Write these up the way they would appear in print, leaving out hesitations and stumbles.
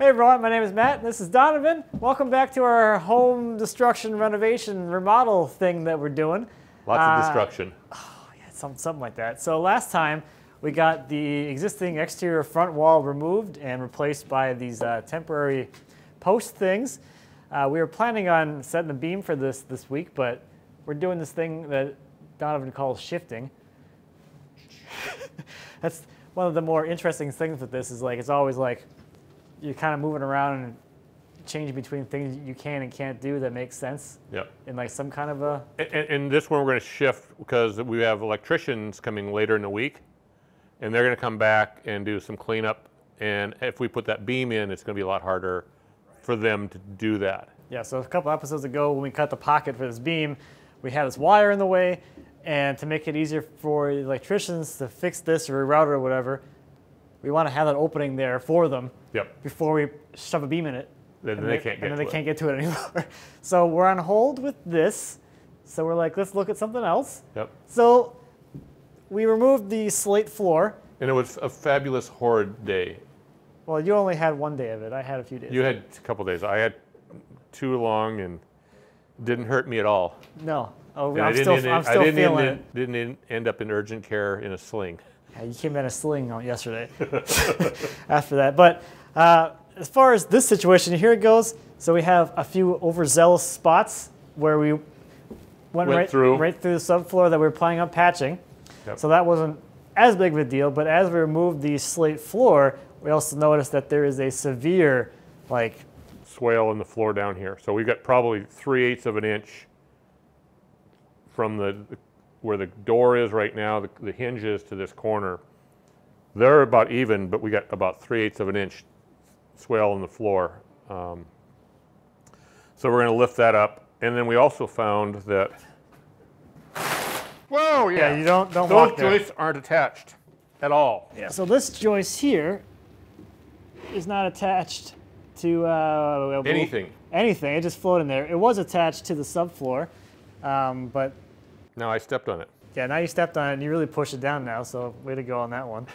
everyone, my name is Matt, and this is Donavan. Welcome back to our home destruction, renovation, remodel thing that we're doing. Lots of destruction. Oh, yeah, something like that. So last time, we got the existing exterior front wall removed and replaced by these temporary post things. We were planning on setting a beam for this week, but we're doing this thing that Donavan calls shifting. That's one of the more interesting things with this is like, it's always like, you're kind of moving around and changing between things you can and can't do that makes sense. Yep. In like some kind of a... And this one we're going to shift because we have electricians coming later in the week, and they're going to come back and do some cleanup. And if we put that beam in, it's going to be a lot harder for them to do that. Yeah, so a couple episodes ago when we cut the pocket for this beam, we had this wire in the way, and to make it easier for the electricians to fix this or reroute it or whatever, we want to have that opening there for them. Yep. Before we shove a beam in it. Then they can't get to it anymore. So we're on hold with this. So we're like, let's look at something else. Yep. So we removed the slate floor. And it was a fabulous, horrid day. Well, you only had one day of it. I had a few days. You had a couple days. I had too long and didn't hurt me at all. No. Oh, and I'm still feeling it. Didn't end up in urgent care in a sling. Yeah, you came in a sling yesterday after that. But as far as this situation, here it goes. So we have a few overzealous spots where we went right through the subfloor that we were planning on patching. Yep. So that wasn't as big of a deal. But as we removed the slate floor, we also noticed that there is a severe, like, swale in the floor down here. So we've got probably 3/8 of an inch from where the door is right now, the hinges to this corner. They're about even, but we got about 3/8 of an inch swale in the floor. So we're going to lift that up. And then we also found that, whoa, yeah, you don't those walk there. joists aren't attached at all. Yeah. So this joist here is not attached to Anything. Anything. It just floated in there. It was attached to the subfloor, but Now I stepped on it. yeah, now you stepped on it and you really pushed it down now. So way to go on that one.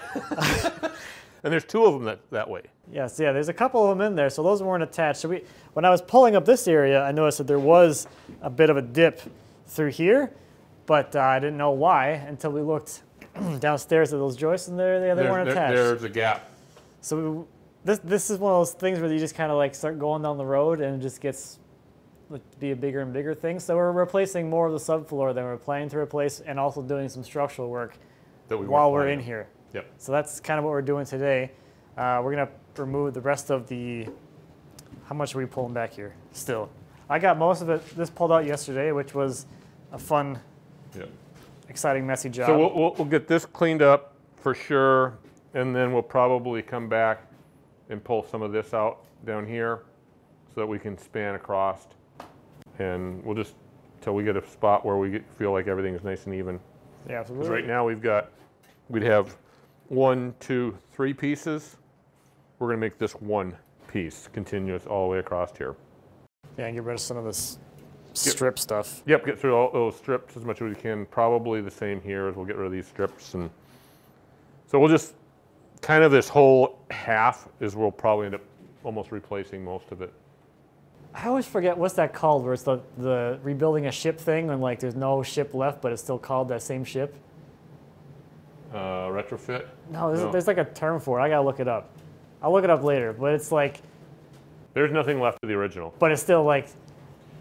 And there's two of them that way. Yes, yeah. There's a couple of them in there, so those weren't attached. So when I was pulling up this area, I noticed that there was a bit of a dip through here, but I didn't know why until we looked downstairs at those joists, and they weren't attached. There's a gap. So this is one of those things where you just kind of like start going down the road and it just gets to be a bigger and bigger thing. So we're replacing more of the subfloor than we're planning to replace, and also doing some structural work while we're in here. Yep. So that's kind of what we're doing today. We're gonna remove the rest of the. How much are we pulling back here? Still, I got most of it. This pulled out yesterday, which was a fun, exciting, messy job. So we'll get this cleaned up for sure, and then we'll probably come back and pull some of this out down here so that we can span across. And we'll just, till we get a spot where we feel like everything is nice and even. Yeah, absolutely. Right now we'd have 1, 2, 3 pieces. We're gonna make this one piece continuous all the way across here. Yeah, and get rid of some of this strip stuff. Yep, get through all those strips as much as we can. Probably the same here as we'll get rid of these strips. And so we'll just, kind of this whole half is we'll probably end up almost replacing most of it. I always forget, what's that called, where it's the rebuilding a ship thing when like there's no ship left, but it's still called that same ship? Retrofit? No, there's like a term for it. I gotta look it up. I'll look it up later, but it's like... There's nothing left of the original. But it's still like,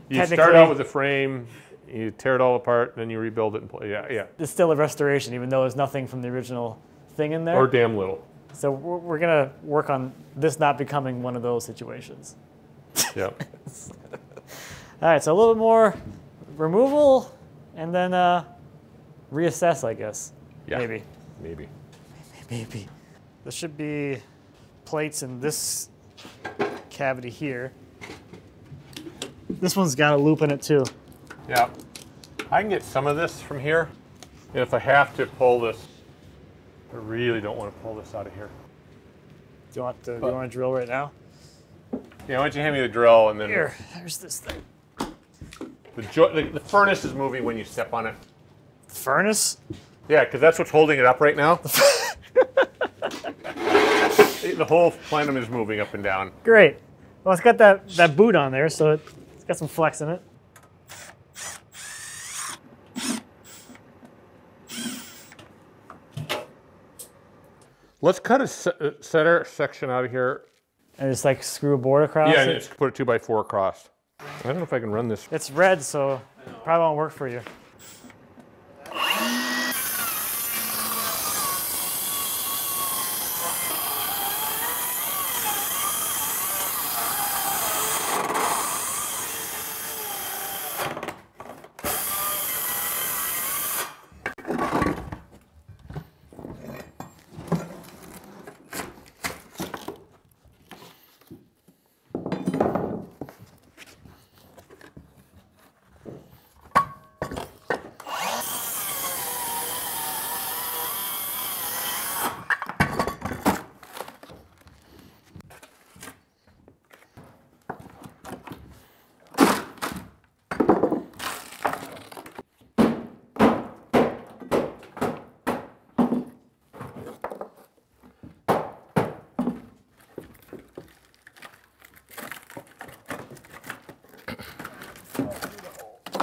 you start out with the frame, you tear it all apart, then you rebuild it and play. Yeah. It's still a restoration, even though there's nothing from the original thing in there. Or damn little. So we're gonna work on this not becoming one of those situations. Yep. All right, so a little bit more removal, and then reassess, I guess. Yeah. Maybe. There should be plates in this cavity here. This one's got a loop in it too. Yeah. I can get some of this from here, and if I have to pull this, I really don't want to pull this out of here. Do you want to drill right now? Yeah, why don't you hand me the drill and then... Here, there's this thing. The furnace is moving when you step on it. Furnace? Yeah, because that's what's holding it up right now. The whole plenum is moving up and down. Great. Well, it's got that boot on there, so it's got some flex in it. Let's cut a center section out of here. And just like screw a board across. Yeah, and just put a 2x4 across. I don't know if I can run this. It's red, so it probably won't work for you.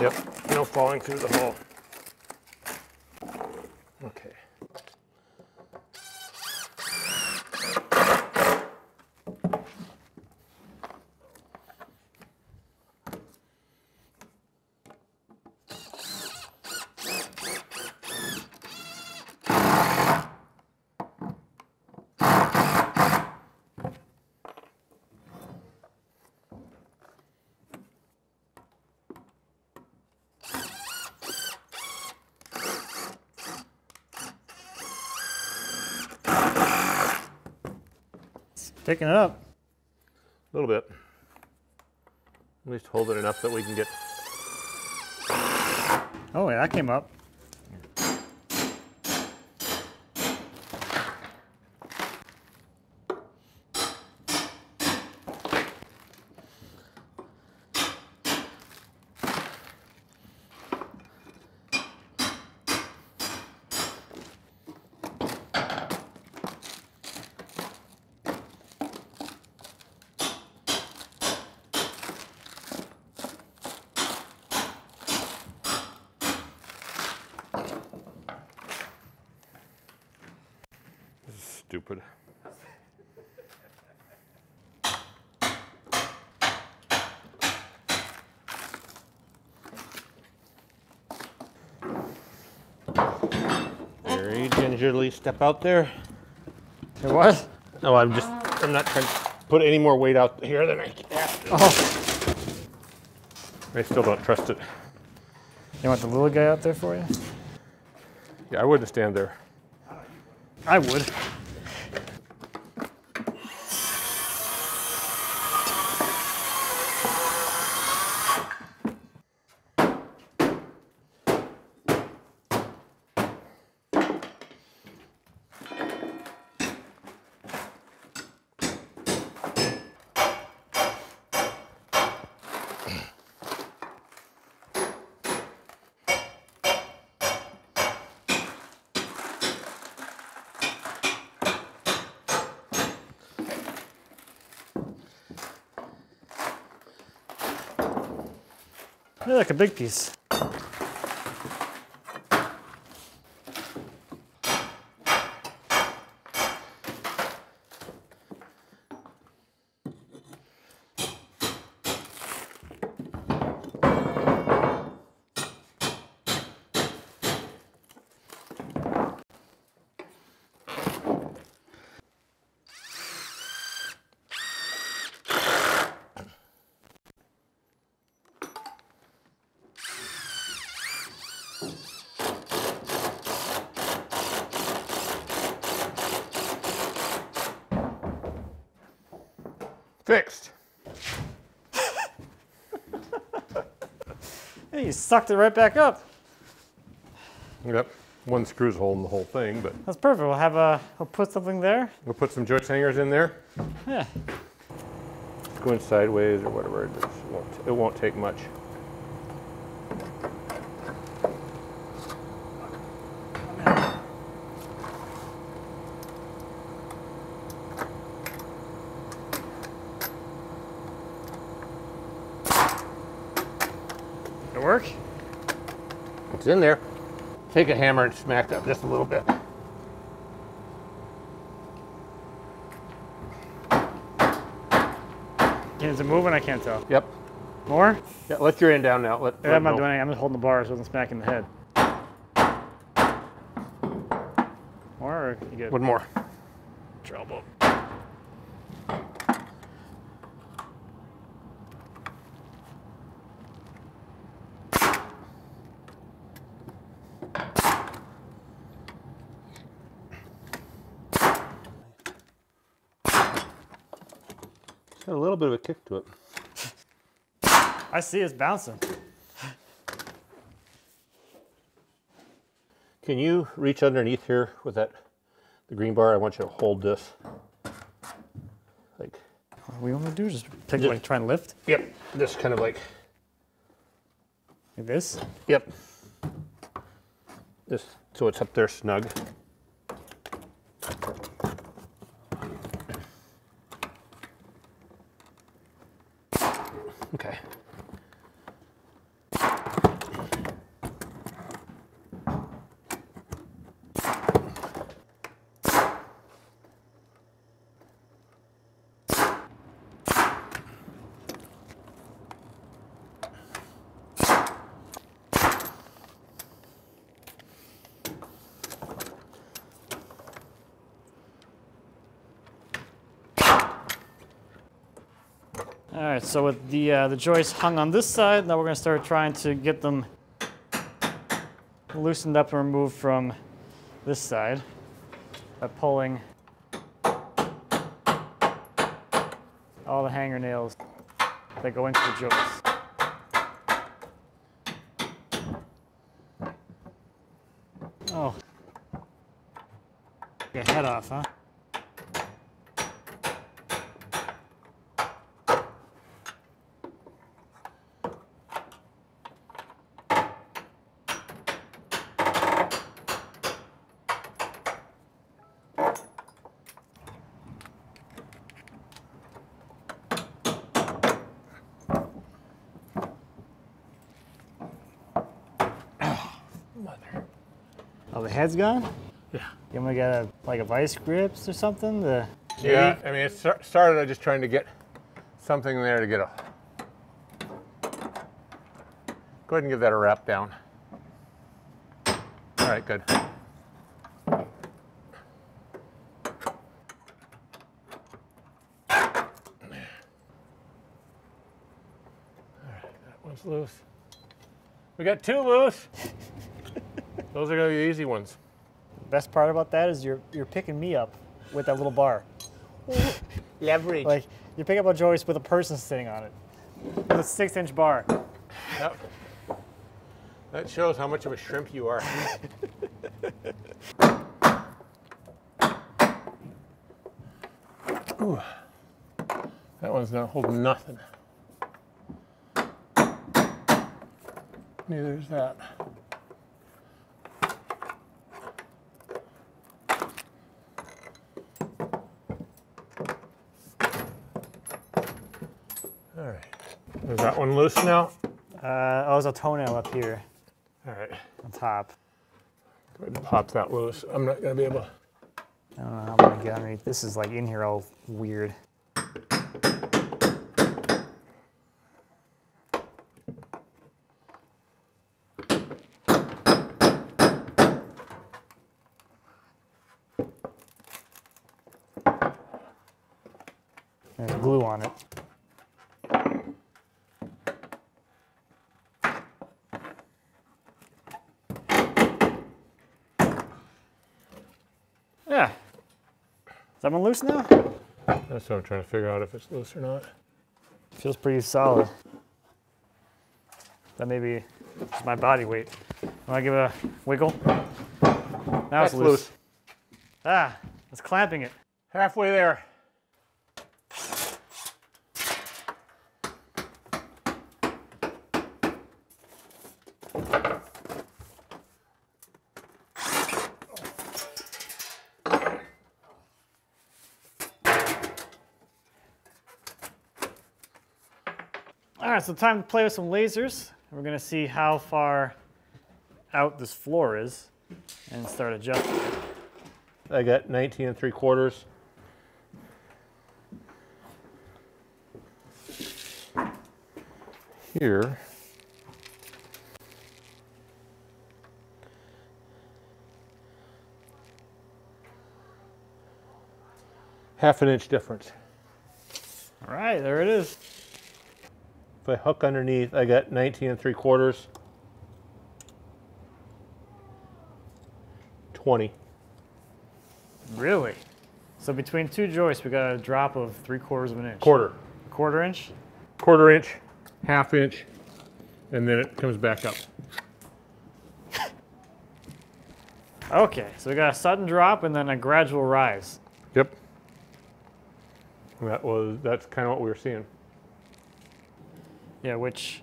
Yep, no falling through the hole. Okay. Picking it up. A little bit. At least hold it enough that we can get. Oh yeah, that came up. Stupid. Very gingerly step out there. It was? No, I'm not trying to put any more weight out here than I can. Oh. I still don't trust it. You want the little guy out there for you? Yeah, I wouldn't stand there. I would. They're like a big piece. Fixed. Hey, you sucked it right back up. Yep. One screw's holding the whole thing, but That's perfect. We'll put something there. we'll put some joist hangers in there. Yeah. Going sideways or whatever. It won't take much. It'll work? It's in there. Take a hammer and smack that just a little bit. Is it moving? I can't tell. Yep. More? Yeah, let your end down now. I'm not doing anything. I'm just holding the bar so it doesn't smack in the head. More or you good? One more. Your elbow. It's got a little bit of a kick to it. I see it's bouncing. Can you reach underneath here with the green bar? I want you to hold this. Like. What we want to do is just pick, like, try and lift? Yep. Just kind of like this? Yep. Just so it's up there snug. Okay. All right, so with the joist hung on this side, now we're going to start trying to get them loosened up and removed from this side by pulling all the hanger nails that go into the joist. Oh, get head off, huh? Oh, the head's gone? Yeah. You want to get a vice grips or something? Yeah, I mean, it started just trying to get something there to get a... Go ahead and give that a wrap down. All right, good. All right, that one's loose. We got two loose. Those are gonna be the easy ones. The best part about that is you're picking me up with that little bar. Leverage. Like, you pick up a joist with a person sitting on it. With a 6-inch bar. Yep. That shows how much of a shrimp you are. Ooh. That one's not holding nothing. Neither is that. All right. Is that one loose now? There's a toenail up here All right. on top. Go ahead and pop that loose. I'm not gonna be able to. I don't know how I'm gonna get underneath. This is like in here all weird. There's glue on it. Yeah. Is that one loose now? That's what I'm trying to figure out if it's loose or not. Feels pretty solid. That may be just my body weight. Want to give it a wiggle? Now That's it's loose. Ah, it's clamping it. Halfway there. All right, so time to play with some lasers. We're gonna see how far out this floor is and start adjusting it. I got 19 3/4. Here. Half an inch difference. All right, there it is. If I hook underneath, I got 19 3/4. 20. Really? So between two joists, we got a drop of 3/4 of an inch. Quarter. 1/4 inch? 1/4 inch, half inch, and then it comes back up. Okay, so we got a sudden drop and then a gradual rise. Yep. That's kind of what we were seeing. Yeah, which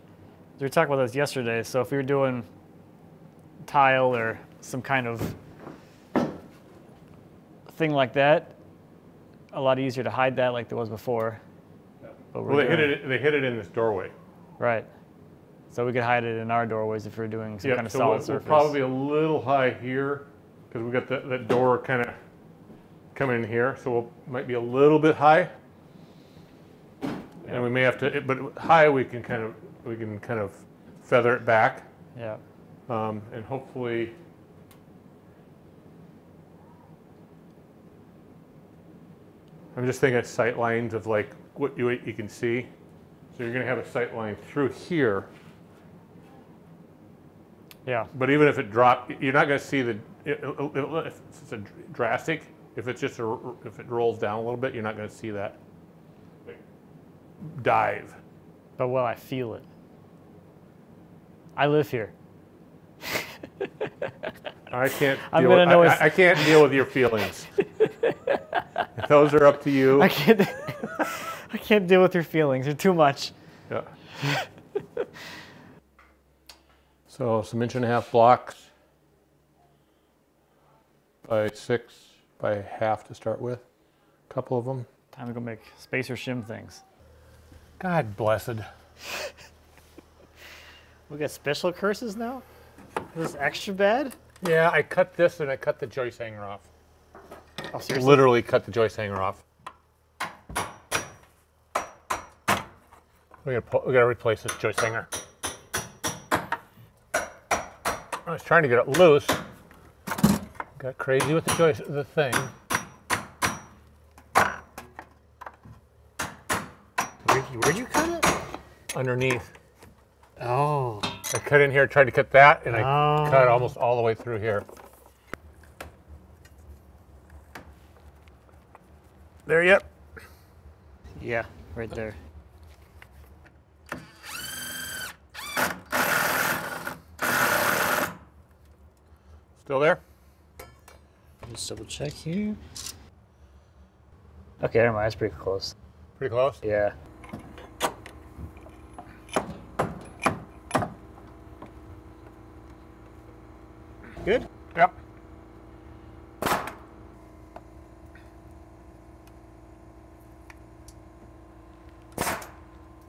we were talking about this yesterday. So if we were doing tile or some kind of thing like that, a lot easier to hide that like there was before. But Well, they hit it in this doorway. Right. So we could hide it in our doorways if we were doing some kind of so solid we're surface. probably a little high here because we got that door kind of coming in here, so might be a little bit high. And we may have to, but high we can kind of feather it back. Yeah. And hopefully. I'm just thinking of sight lines of like what you can see. So you're going to have a sight line through here. Yeah. But even if it dropped, you're not going to see if it's a drastic. If it's just if it rolls down a little bit, you're not going to see that dive. But will I feel it? I live here. I can't. I can't deal with your feelings. Those are up to you. I can't deal with your feelings. They're too much. Yeah. So some 1.5 blocks by 6 by half to start with. A couple of them. Time to go make spacer shim things. God blessed. We got special curses now? Is this extra bad? Yeah, I cut this and I cut the joist hanger off. Oh, seriously? Literally cut the joist hanger off. We gotta replace this joist hanger. I was trying to get it loose. Got crazy with the thing. Where'd you cut it? Underneath. Oh. I cut in here, tried to cut that, and I cut almost all the way through here. There yet? Yeah, right there. Still there? Just double check here. Okay, never mind. That's pretty close. Pretty close? Yeah. Good? Yep.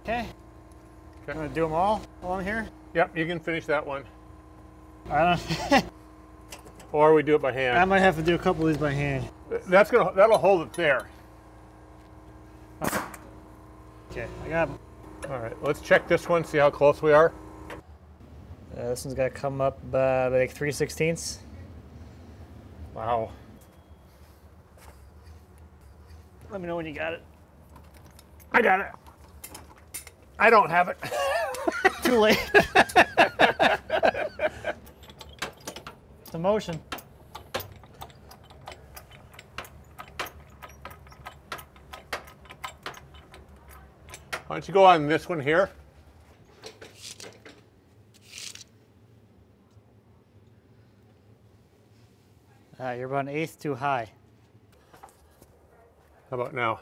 Okay. I'm gonna do them all along here. Yep, you can finish that one. I don't. Or we do it by hand. I might have to do a couple of these by hand. That'll hold it there. Okay, I got them. All right, let's check this one, see how close we are. This one's got to come up like 3/16. Wow. Let me know when you got it. I got it. I don't have it. Too late. It's a motion. Why don't you go on this one here? You're about 1/8 too high. How about now?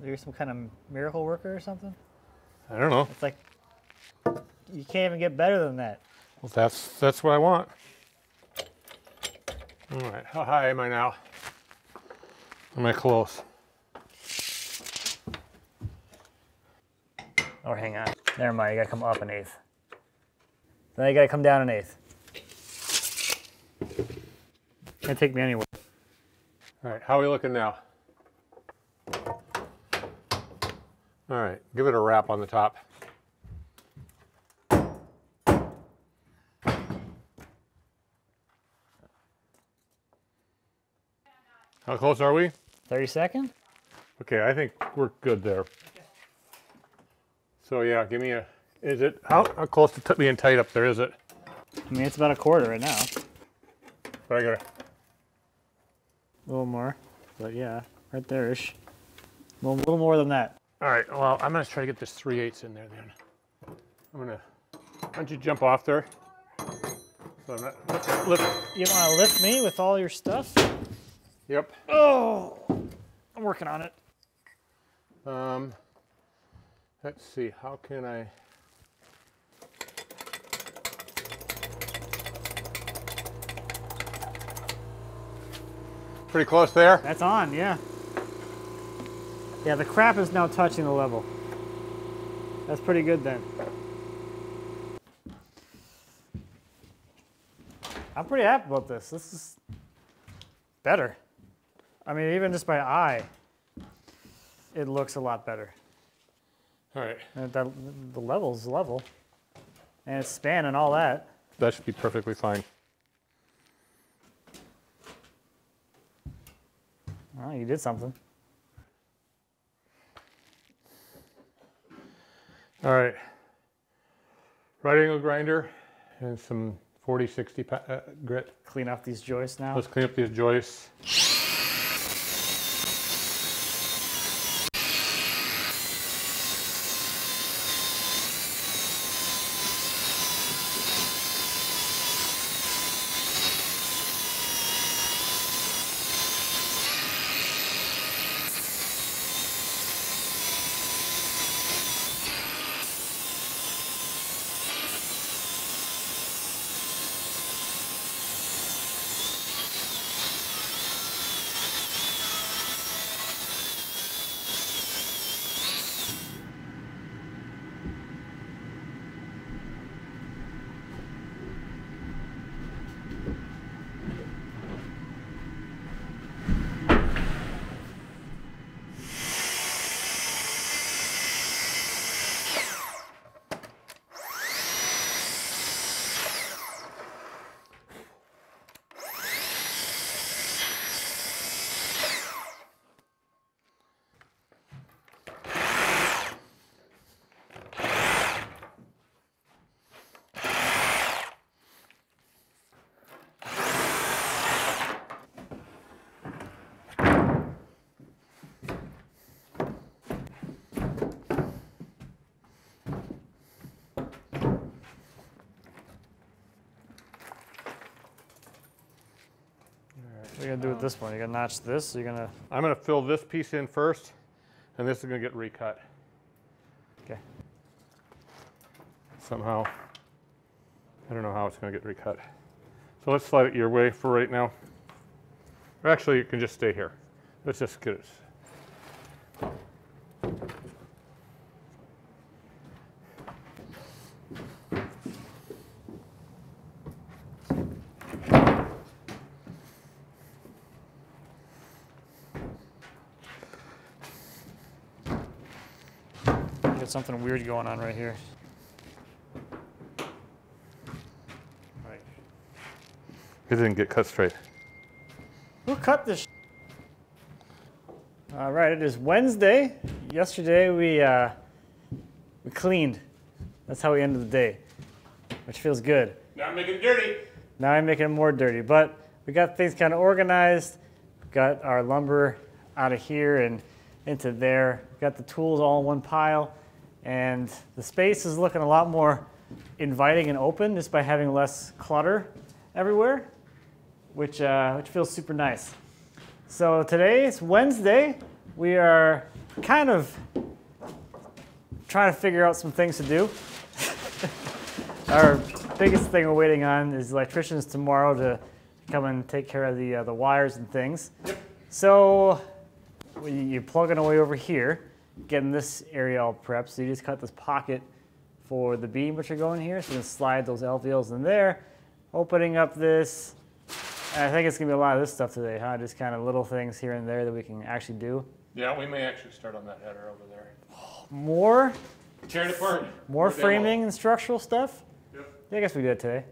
You're some kind of miracle worker or something? I don't know. It's like, you can't even get better than that. Well, that's what I want. All right, how high am I now? Am I close? Or hang on. Never mind, you gotta come up an eighth. Then you gotta come down an eighth. Can't take me anywhere. All right, how are we looking now? All right, give it a wrap on the top. How close are we? 32nd? Okay, I think we're good there. So yeah, give me a, is it, how close to being tight up there is it? I mean, it's about a quarter right now. But I gotta. A little more, but yeah, right there-ish. A little more than that. All right, well, I'm gonna try to get this 3/8 in there then. I'm gonna, why don't you jump off there? So I'm not, lift. You wanna lift me with all your stuff? Yep. Oh, I'm working on it. Let's see, how can I? Pretty close there? That's on, yeah. Yeah, the crap is now touching the level. That's pretty good then. I'm pretty happy about this. This is better. I mean, even just by eye, it looks a lot better. All right. And the level's level. And it's span and all that. That should be perfectly fine. Well, you did something. All right. Right angle grinder and some 40-60 grit. Clean off these joists now. Let's clean up these joists. What are you gonna do with this one? You're gonna notch this? You're gonna. I'm gonna fill this piece in first, and this is gonna get recut. Okay. Somehow. I don't know how it's gonna get recut. So let's slide it your way for right now. Or actually, you can just stay here. Let's just get it. Got something weird going on right here. Right. It didn't get cut straight. Who cut this? All right, it is Wednesday. Yesterday we cleaned. That's how we ended the day, which feels good. Now I'm making it dirty. Now I'm making it more dirty, but we got things kind of organized. Got our lumber out of here and into there. Got the tools all in one pile. And the space is looking a lot more inviting and open just by having less clutter everywhere, which feels super nice. So today it's Wednesday. We are kind of trying to figure out some things to do. Our biggest thing we're waiting on is electricians tomorrow to come and take care of the wires and things. Yep. So you're plugging away over here. getting this area all prepped. So you just cut this pocket for the beam which are going here. So you can slide those LVLs in there, opening up this. And I think it's gonna be a lot of this stuff today, huh? Just kind of little things here and there that we can actually do. Yeah, we may actually start on that header over there. More? Tear it apart. More framing and structural stuff? Yep. Yeah, I guess we did today.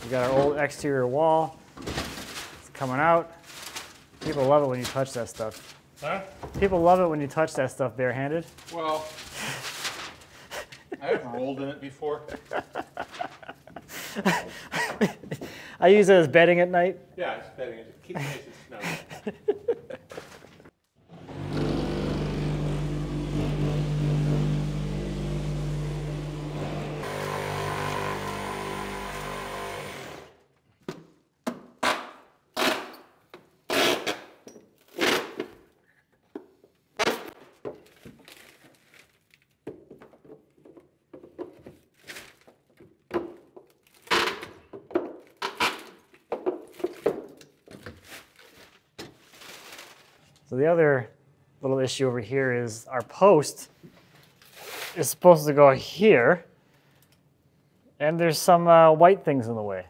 We got our old exterior wall. It's coming out. People love it when you touch that stuff. Huh? People love it when you touch that stuff barehanded. Well, I have rolled in it before. I use it as bedding at night. Yeah, it's bedding. Keep it nice and snug. So the other little issue over here is our post is supposed to go here, and there's some white things in the way.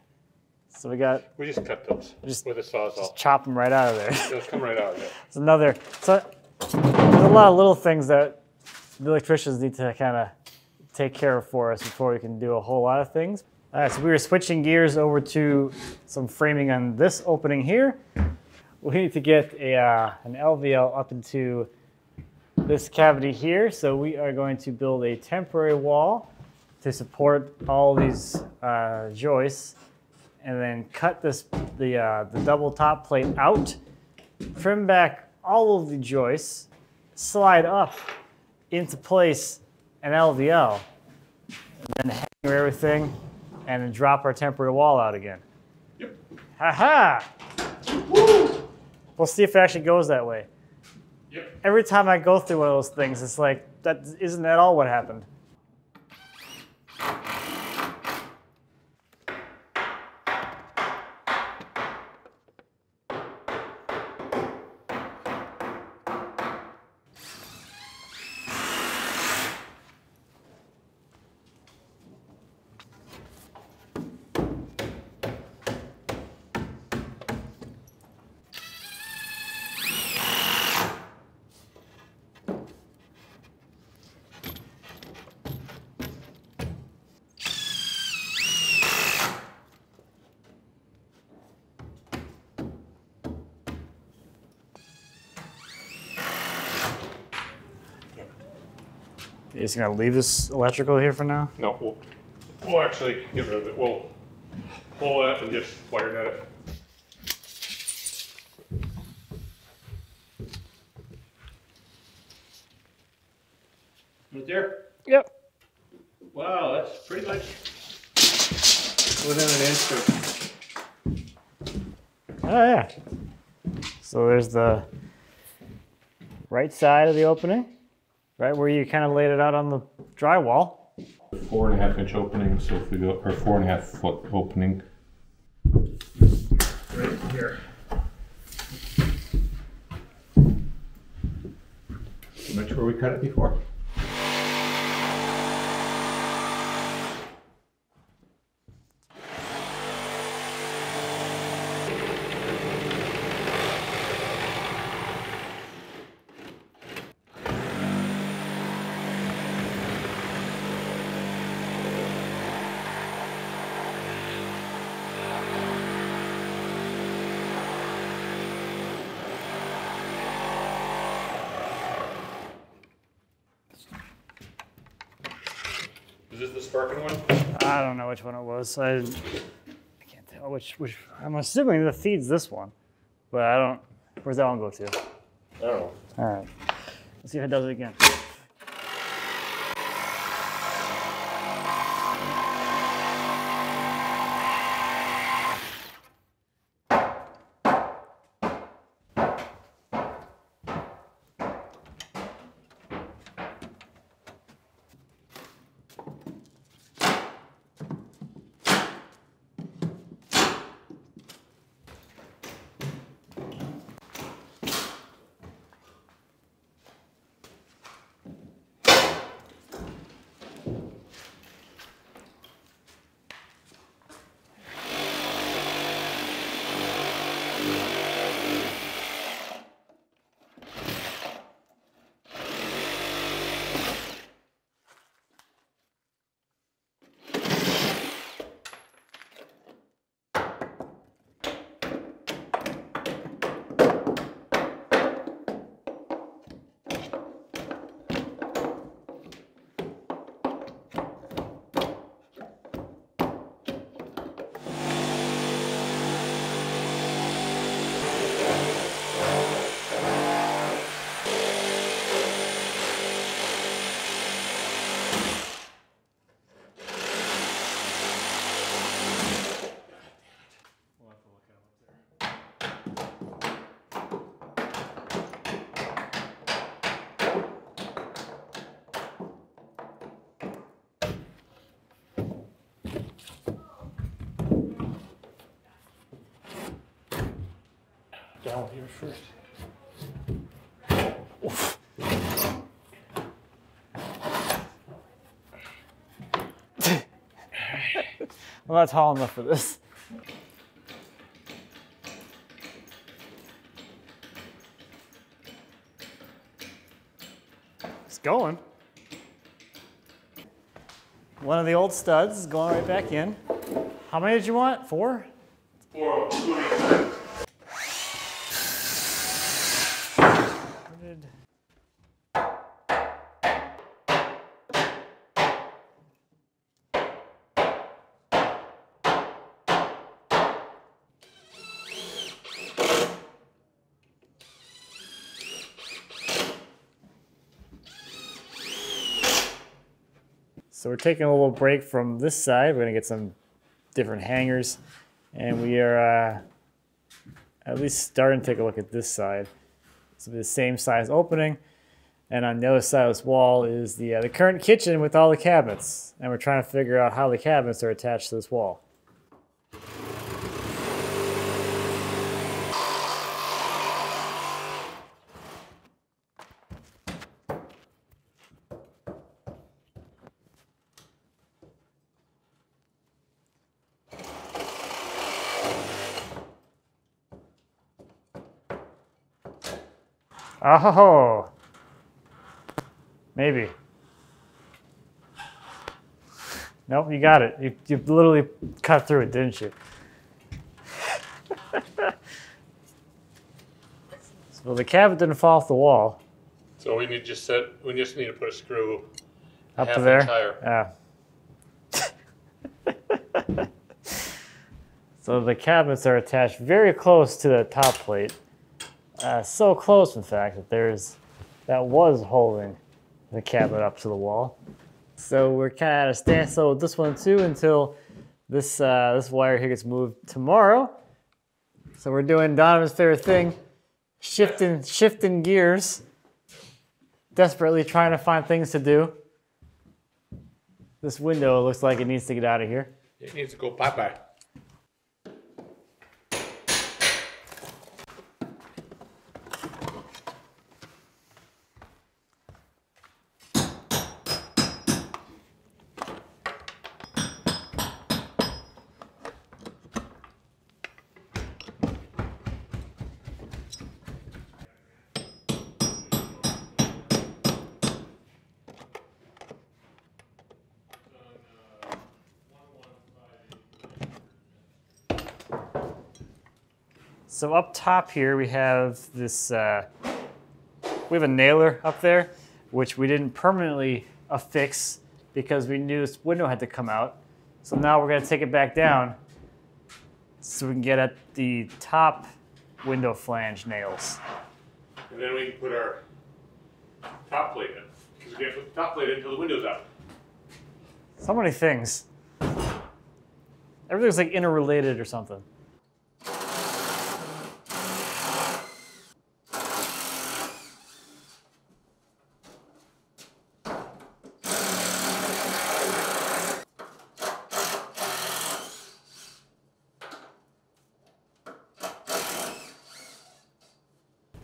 So we just cut those with a sawzall. chop them right out of there. They'll come right out of there. It's another. So there's a lot of little things that the electricians need to kind of take care of for us before we can do a whole lot of things. All right, so we were switching gears over to some framing on this opening here. We need to get an LVL up into this cavity here. So we are going to build a temporary wall to support all these joists, and then cut the double top plate out, trim back all of the joists, slide up into place an LVL, and then hang everything, and then drop our temporary wall out again. Yep. Ha-ha! Woo! We'll see if it actually goes that way. Yep. Every time I go through one of those things, it's like, isn't that all what happened? You're just gonna leave this electrical here for now? No, we'll actually get rid of it. We'll pull it and just wire net it. Right there? Yep. Wow, that's pretty much within an inch of. Oh yeah. So there's the right side of the opening, right where you kind of laid it out on the drywall. 4.5 inch opening, so if we go, or 4.5 foot opening. Right here. Much where we cut it before. Is this the sparking one? I don't know which one it was. I can't tell which. I'm assuming that feeds this one, but I don't. Where's that one go to? I don't know. All right. Let's see if it does it again. down here first. Oof. I'm not tall enough for this. It's going. One of the old studs is going right back in. How many did you want? 4? 4. So we're taking a little break from this side. We're gonna get some different hangers, and we are at least starting to take a look at this side. So the same size opening, and on the other side of this wall is the current kitchen with all the cabinets, and we're trying to figure out how the cabinets are attached to this wall. Oh, maybe. Nope, you got it. You literally cut through it, didn't you? So the cabinet didn't fall off the wall. So we just need to put a screw Up half to there? inch higher. Yeah. So the cabinets are attached very close to the top plate. So close, in fact, that was holding the cabinet up to the wall. So we're kind of at a standstill with this one too until this wire here gets moved tomorrow. So we're doing Donovan's favorite thing, shifting gears, desperately trying to find things to do. This window looks like it needs to get out of here. It needs to go bye-bye. So up top here we have this, we have a nailer up there, which we didn't permanently affix because we knew this window had to come out. So now we're gonna take it back down so we can get at the top window flange nails. And then we can put our top plate in. Because we can't put the top plate in until the window's out. So many things. Everything's like interrelated or something.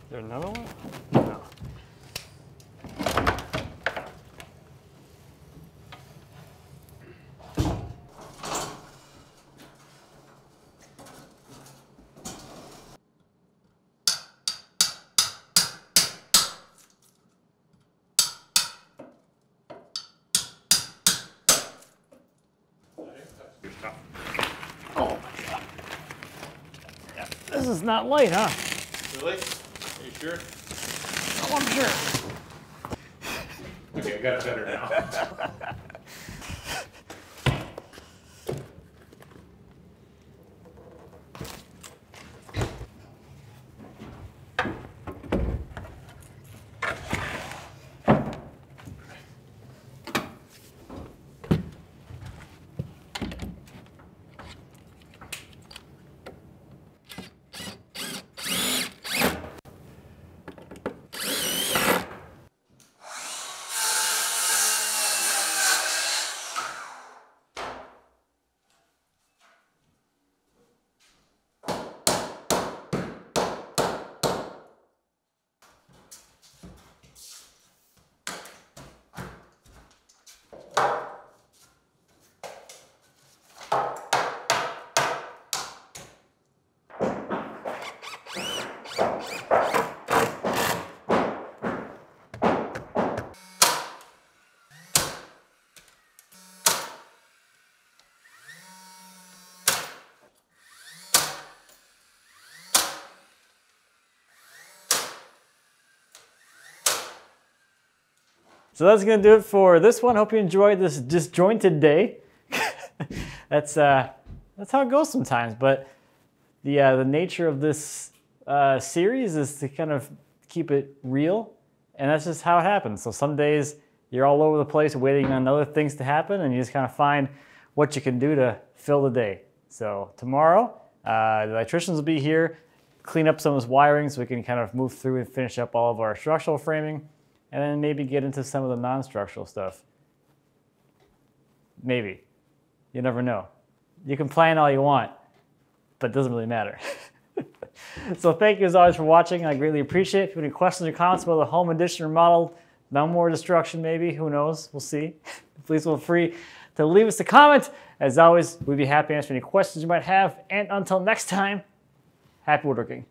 Is there another one? No. Oh my God. Yeah, this is not light, huh? Really? Are you sure? Oh, I'm sure. Okay, I got it better now. So that's going to do it for this one. Hope you enjoyed this disjointed day. That's how it goes sometimes. But the nature of this series is to kind of keep it real, and that's just how it happens. So some days you're all over the place waiting on other things to happen, and you just kind of find what you can do to fill the day. So tomorrow, the electricians will be here, clean up some of this wiring so we can kind of move through and finish up all of our structural framing, and then maybe get into some of the non-structural stuff. Maybe. You never know. You can plan all you want, but it doesn't really matter. So thank you as always for watching. I greatly appreciate it. If you have any questions or comments about the home addition or remodel, no more destruction maybe, who knows, we'll see. Please feel free to leave us a comment. As always, we'd be happy to answer any questions you might have. And until next time, happy woodworking.